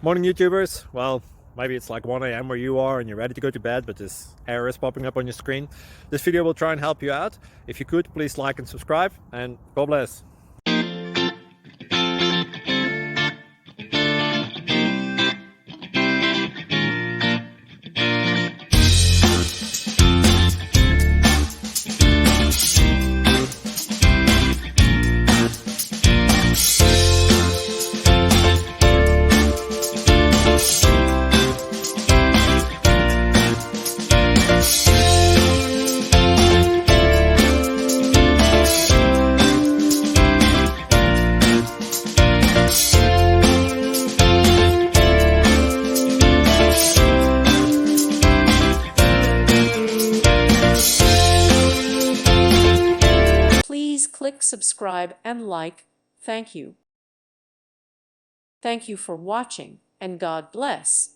Morning YouTubers. Well, maybe it's like 1 a.m. where you are and you're ready to go to bed, but this error is popping up on your screen. This video will try and help you out. If you could, please like and subscribe, and God bless. Please click subscribe and like. Thank you. Thank you for watching, and God bless.